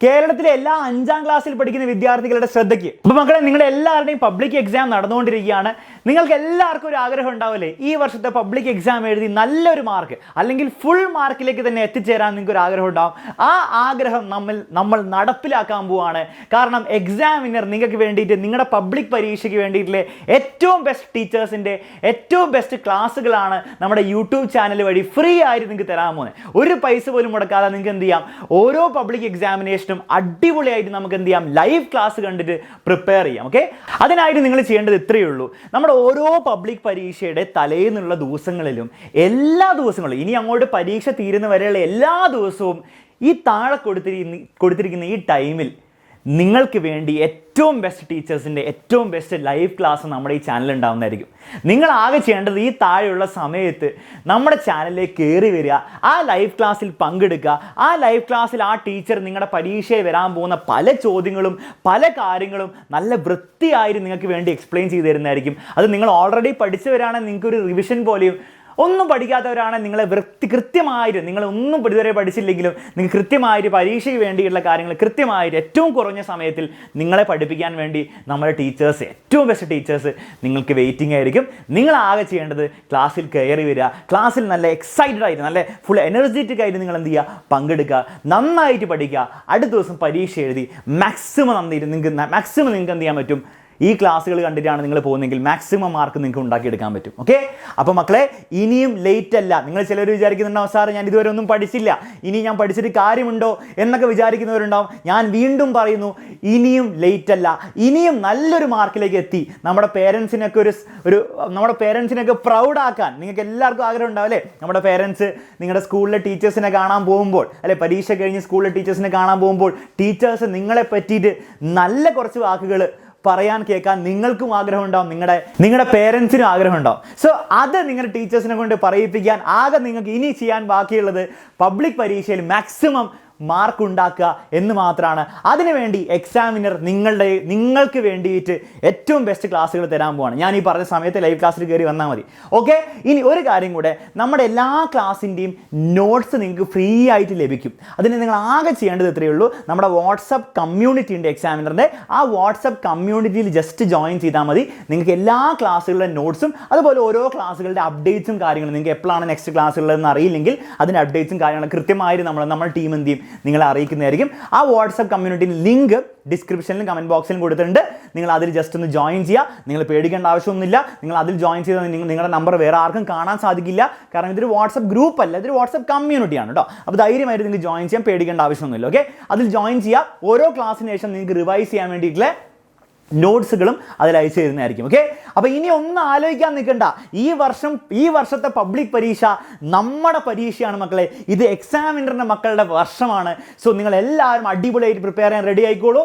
കേരളത്തിലെ എല്ലാ 5ാം ക്ലാസ്സിൽ പഠിക്കുന്ന വിദ്യാർത്ഥികളുടെ ശ്രദ്ധയ്ക്ക്. അപ്പോൾ മക്കളെ, നിങ്ങളുടെ എല്ലാവരുടെയും പബ്ലിക് എക്സാം നടന്നുകൊണ്ടിരിക്കുകയാണ്. നിങ്ങൾക്ക് എല്ലാവർക്കും ഒരു ആഗ്രഹം ഉണ്ടാവില്ലേ, ഈ വർഷത്തെ പബ്ലിക് എക്സാം എഴുതി നല്ലൊരു മാർക്ക് അല്ലെങ്കിൽ ഫുൾ മാർക്കിലേക്ക് തന്നെ എത്തിച്ചേരാൻ നിങ്ങൾക്ക് ഒരു ആഗ്രഹം ഉണ്ടാവും. ആ ആഗ്രഹം നമ്മൾ നടപ്പിലാക്കാൻ പോവാണ്. കാരണം എക്സാമിനർ നിങ്ങൾക്ക് വേണ്ടിയിട്ട്, നിങ്ങളുടെ പബ്ലിക് പരീക്ഷയ്ക്ക് വേണ്ടിയിട്ടുള്ള ഏറ്റവും ബെസ്റ്റ് ടീച്ചേഴ്സിൻ്റെ ഏറ്റവും ബെസ്റ്റ് ക്ലാസ്സുകളാണ് നമ്മുടെ യൂട്യൂബ് ചാനൽ വഴി ഫ്രീ ആയിട്ട് നിങ്ങൾക്ക് തരാൻ പോകുന്നത്. ഒരു പൈസ പോലും മുടക്കാതെ നിങ്ങൾക്ക് എന്ത് ചെയ്യാം, ഓരോ പബ്ലിക് എക്സാമിനേഷനും അടിപൊളിയായിട്ട് നമുക്ക് എന്ത് ചെയ്യാം, ലൈവ് ക്ലാസ് കണ്ടിട്ട് പ്രിപ്പയർ ചെയ്യാം. ഓക്കെ, അതിനായിട്ട് നിങ്ങൾ ചെയ്യേണ്ടത് ഇത്രയേ ഉള്ളൂ. നമ്മുടെ ഓരോ പബ്ലിക് പരീക്ഷയുടെ തലേന്നുള്ള ദിവസങ്ങളിലും എല്ലാ ദിവസങ്ങളിലും ഇനി അങ്ങോട്ട് പരീക്ഷ തീരുന്ന വരെയുള്ള എല്ലാ ദിവസവും ഈ താഴെ കൊടുത്തിരിക്കുന്ന ഈ ടൈമിൽ നിങ്ങൾക്ക് വേണ്ടി ഏറ്റവും ബെസ്റ്റ് ടീച്ചേഴ്സിൻ്റെ ഏറ്റവും ബെസ്റ്റ് ലൈവ് ക്ലാസ് നമ്മുടെ ഈ ചാനൽ ഉണ്ടാകുന്നതായിരിക്കും. നിങ്ങൾ ആകെ ചെയ്യേണ്ടത് ഈ താഴെയുള്ള സമയത്ത് നമ്മുടെ ചാനലിലേക്ക് കയറി വരിക, ആ ലൈവ് ക്ലാസ്സിൽ പങ്കെടുക്കുക. ആ ലൈവ് ക്ലാസ്സിൽ ആ ടീച്ചർ നിങ്ങളുടെ പരീക്ഷയിൽ വരാൻ പോകുന്ന പല ചോദ്യങ്ങളും പല കാര്യങ്ങളും നല്ല വൃത്തിയായിട്ട് നിങ്ങൾക്ക് വേണ്ടി എക്സ്പ്ലെയിൻ ചെയ്ത് തരുന്നതായിരിക്കും. അത് നിങ്ങൾ ഓൾറെഡി പഠിച്ചവരാണെങ്കിൽ നിങ്ങൾക്കൊരു റിവിഷൻ പോലെയും, ഒന്നും പഠിക്കാത്തവരാണ് നിങ്ങളെ കൃത്യമായിട്ട്, നിങ്ങളൊന്നും ഇതുവരെ പഠിച്ചില്ലെങ്കിലും നിങ്ങൾക്ക് കൃത്യമായിട്ട് പരീക്ഷയ്ക്ക് വേണ്ടിയിട്ടുള്ള കാര്യങ്ങൾ കൃത്യമായിട്ട് ഏറ്റവും കുറഞ്ഞ സമയത്തിൽ നിങ്ങളെ പഠിപ്പിക്കാൻ വേണ്ടി നമ്മുടെ ടീച്ചേഴ്സ്, ഏറ്റവും ബെസ്റ്റ് ടീച്ചേഴ്സ് നിങ്ങൾക്ക് വെയിറ്റിംഗ് ആയിരിക്കും. നിങ്ങൾ ആകെ ചെയ്യേണ്ടത് ക്ലാസ്സിൽ കയറി വരിക, ക്ലാസ്സിൽ നല്ല എക്സൈറ്റഡ് ആയിട്ട് നല്ല ഫുൾ എനർജറ്റിക് ആയിട്ട് നിങ്ങൾ എന്ത് ചെയ്യുക, പങ്കെടുക്കുക, നന്നായിട്ട് പഠിക്കുക. അടുത്ത ദിവസം പരീക്ഷ എഴുതി മാക്സിമം നിങ്ങൾക്ക് എന്ത് ചെയ്യാൻ പറ്റും, ഈ ക്ലാസ്സുകൾ കണ്ടിട്ടാണ് നിങ്ങൾ പോകുന്നതെങ്കിൽ മാക്സിമം മാർക്ക് നിങ്ങൾക്ക് ഉണ്ടാക്കിയെടുക്കാൻ പറ്റും. ഓക്കെ, അപ്പോൾ മക്കളെ, ഇനിയും ലേറ്റ് അല്ല. നിങ്ങൾ ചിലർ വിചാരിക്കുന്നുണ്ടാവും, സാർ ഞാൻ ഇതുവരെ ഒന്നും പഠിച്ചില്ല, ഇനി ഞാൻ പഠിച്ചിട്ട് കാര്യമുണ്ടോ എന്നൊക്കെ വിചാരിക്കുന്നവരുണ്ടാവും. ഞാൻ വീണ്ടും പറയുന്നു, ഇനിയും ലേറ്റ് അല്ല. ഇനിയും നല്ലൊരു മാർക്കിലേക്ക് എത്തി നമ്മുടെ പേരൻസിനൊക്കെ പ്രൗഡാക്കാൻ നിങ്ങൾക്ക് എല്ലാവർക്കും ആഗ്രഹം ഉണ്ടാവും അല്ലേ? നമ്മുടെ പേരൻസ് നിങ്ങളുടെ സ്കൂളിലെ ടീച്ചേഴ്സിനെ കാണാൻ പോകുമ്പോൾ, അല്ലെ, പരീക്ഷ കഴിഞ്ഞ് സ്കൂളിലെ ടീച്ചേഴ്സിനെ കാണാൻ പോകുമ്പോൾ ടീച്ചേഴ്സ് നിങ്ങളെ പറ്റിയിട്ട് നല്ല കുറച്ച് വാക്കുകൾ പറയാൻ കേൾക്കാൻ നിങ്ങൾക്കും ആഗ്രഹം ഉണ്ടാവും, നിങ്ങളുടെ പേരൻസിനും ആഗ്രഹം ഉണ്ടാവും. സോ അത് നിങ്ങളുടെ ടീച്ചേഴ്സിനെ കൊണ്ട് പറയിപ്പിക്കാൻ ആകെ നിങ്ങൾക്ക് ഇനി ചെയ്യാൻ ബാക്കിയുള്ളത് പബ്ലിക് പരീക്ഷയിൽ മാക്സിമം മാർക്ക് ഉണ്ടാക്കുക എന്ന് മാത്രമാണ്. അതിനുവേണ്ടി എക്സാമിനർ നിങ്ങൾക്ക് വേണ്ടിയിട്ട് ഏറ്റവും ബെസ്റ്റ് ക്ലാസ്സുകൾ തരാൻ പോവാണ്. ഞാൻ ഈ പറഞ്ഞ സമയത്ത് ലൈവ് ക്ലാസ്സിൽ കയറി വന്നാൽ മതി. ഓക്കെ, ഇനി ഒരു കാര്യം കൂടെ, നമ്മുടെ എല്ലാ ക്ലാസ്സിൻ്റെയും നോട്ട്സ് നിങ്ങൾക്ക് ഫ്രീ ആയിട്ട് ലഭിക്കും. അതിന് നിങ്ങൾ ആകെ ചെയ്യേണ്ടത് ഇത്രയേ ഉള്ളൂ, നമ്മുടെ വാട്സപ്പ് കമ്മ്യൂണിറ്റി ഉണ്ട് എക്സാമിനറിൻ്റെ, ആ വാട്സപ്പ് കമ്മ്യൂണിറ്റിയിൽ ജസ്റ്റ് ജോയിൻ ചെയ്താൽ മതി. നിങ്ങൾക്ക് എല്ലാ ക്ലാസ്സുകളുടെ നോട്ട്സും അതുപോലെ ഓരോ ക്ലാസ്സുകളുടെ അപ്ഡേറ്റ്സും കാര്യങ്ങളും, നിങ്ങൾക്ക് എപ്പോഴാണ് നെക്സ്റ്റ് ക്ലാസ്സുകളെന്ന് അറിയില്ലെങ്കിൽ അതിൻ്റെ അപ്ഡേറ്റ്സും കാര്യങ്ങളും കൃത്യമായിട്ട് നമ്മുടെ ടീം എന്ത് ചെയ്യും, നിങ്ങളെ അറിയിക്കുന്നതായിരിക്കും. ആ വാട്സപ്പ് കമ്മ്യൂണിറ്റിയിൽ ലിങ്ക് ഡിസ്ക്രിപ്ഷനിലും കമൻറ്റ് ബോക്സിലും കൊടുത്തിട്ടുണ്ട്. നിങ്ങൾ അതിൽ ജസ്റ്റ് ഒന്ന് ജോയിൻ ചെയ്യുക. നിങ്ങൾ പേടിക്കേണ്ട ആവശ്യമൊന്നുമില്ല. നിങ്ങൾ അതിൽ ജോയിൻ ചെയ്താൽ നിങ്ങളുടെ നമ്പർ വേറെ ആർക്കും കാണാൻ സാധിക്കില്ല. കാരണം ഇതൊരു വാട്സപ്പ് ഗ്രൂപ്പ് അല്ല, ഇതൊരു വാട്സപ്പ് കമ്മ്യൂണിറ്റിയാണ് കേട്ടോ. അപ്പോൾ ധൈര്യമായിട്ട് നിങ്ങൾക്ക് ജോയിൻ ചെയ്യാൻ, പേടിക്കേണ്ട ആവശ്യമൊന്നുമില്ല. ഓക്കെ, അതിൽ ജോയിൻ ചെയ്യുക. ഓരോ ക്ലാസ്സിന് ശേഷം നിങ്ങൾക്ക് റിവൈസ് ചെയ്യാൻ വേണ്ടിയിട്ടുള്ള നോട്ട്സുകളും അതിൽ അയച്ചു തരുന്നതായിരിക്കും. ഓക്കെ, അപ്പോൾ ഇനി ഒന്നും ആലോചിക്കാൻ നിൽക്കണ്ട. ഈ വർഷത്തെ പബ്ലിക് പരീക്ഷ നമ്മുടെ പരീക്ഷയാണ് മക്കളെ. ഇത് എക്സാമിനറിൻ്റെ മക്കളുടെ വർഷമാണ്. സോ നിങ്ങൾ എല്ലാവരും അടിപൊളിയായിട്ട് പ്രിപ്പയർ ചെയ്യാൻ റെഡി ആയിക്കോളൂ.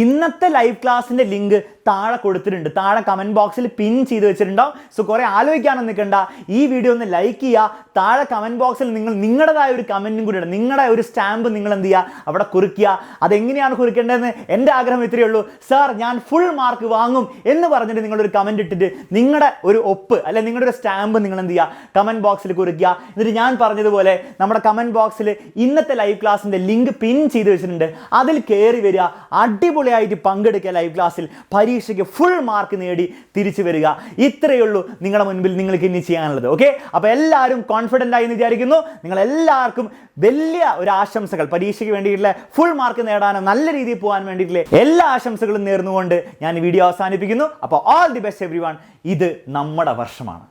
ഇന്നത്തെ ലൈവ് ക്ലാസ്സിൻ്റെ ലിങ്ക് താഴെ കൊടുത്തിട്ടുണ്ട്, താഴെ കമൻറ്റ് ബോക്സിൽ പിൻ ചെയ്ത് വെച്ചിട്ടുണ്ടാവും. സോ കുറേ ആലോചിക്കാനൊന്നും നിൽക്കണ്ട. ഈ വീഡിയോ ഒന്ന് ലൈക്ക് ചെയ്യുക. താഴെ കമൻറ്റ് ബോക്സിൽ നിങ്ങൾ നിങ്ങളുടേതായ ഒരു കമൻറ്റും കൂടി ഇടുക, നിങ്ങളുടെ ഒരു സ്റ്റാമ്പ് നിങ്ങൾ എന്ത് ചെയ്യുക, അവിടെ കുറിക്കുക. അതെങ്ങനെയാണ് കുറിക്കേണ്ടതെന്ന് എൻ്റെ ആഗ്രഹം ഇത്രയേ ഉള്ളൂ. സാർ ഞാൻ ഫുൾ മാർക്ക് വാങ്ങും എന്ന് പറഞ്ഞിട്ട് നിങ്ങളൊരു കമൻറ്റ് ഇട്ടിട്ട് നിങ്ങളുടെ ഒരു ഒപ്പ് അല്ലെ നിങ്ങളുടെ ഒരു സ്റ്റാമ്പ് നിങ്ങൾ എന്ത് ചെയ്യുക, കമൻറ്റ് ബോക്സിൽ കുറിക്കുക. എന്നിട്ട് ഞാൻ പറഞ്ഞതുപോലെ നമ്മുടെ കമൻറ്റ് ബോക്സിൽ ഇന്നത്തെ ലൈവ് ക്ലാസ്സിൻ്റെ ലിങ്ക് പിൻ ചെയ്ത് വെച്ചിട്ടുണ്ട്. അതിൽ കയറി വരിക, അടിപൊളിയായിട്ട് പങ്കെടുക്കുക ലൈവ് ക്ലാസ്സിൽ, പരീക്ഷയ്ക്ക് ഫുൾ മാർക്ക് നേടി തിരിച്ചു വരിക. ഇത്രയേ ഉള്ളൂ നിങ്ങളുടെ മുൻപിൽ നിങ്ങൾക്ക് ഇനി ചെയ്യാനുള്ളത്. ഓക്കെ, അപ്പോൾ എല്ലാവരും കോൺഫിഡൻ്റ് ആയി എന്ന് വിചാരിക്കുന്നു. നിങ്ങളെല്ലാവർക്കും വലിയ ഒരു ആശംസകൾ, പരീക്ഷയ്ക്ക് വേണ്ടിയിട്ടുള്ള ഫുൾ മാർക്ക് നേടാനും നല്ല രീതിയിൽ പോകാൻ വേണ്ടിയിട്ടുള്ള എല്ലാ ആശംസകളും നേർന്നുകൊണ്ട് ഞാൻ വീഡിയോ അവസാനിപ്പിക്കുന്നു. അപ്പോൾ ഓൾ ദി ബെസ്റ്റ് എവ്രിവൺ. ഇത് നമ്മുടെ വർഷമാണ്.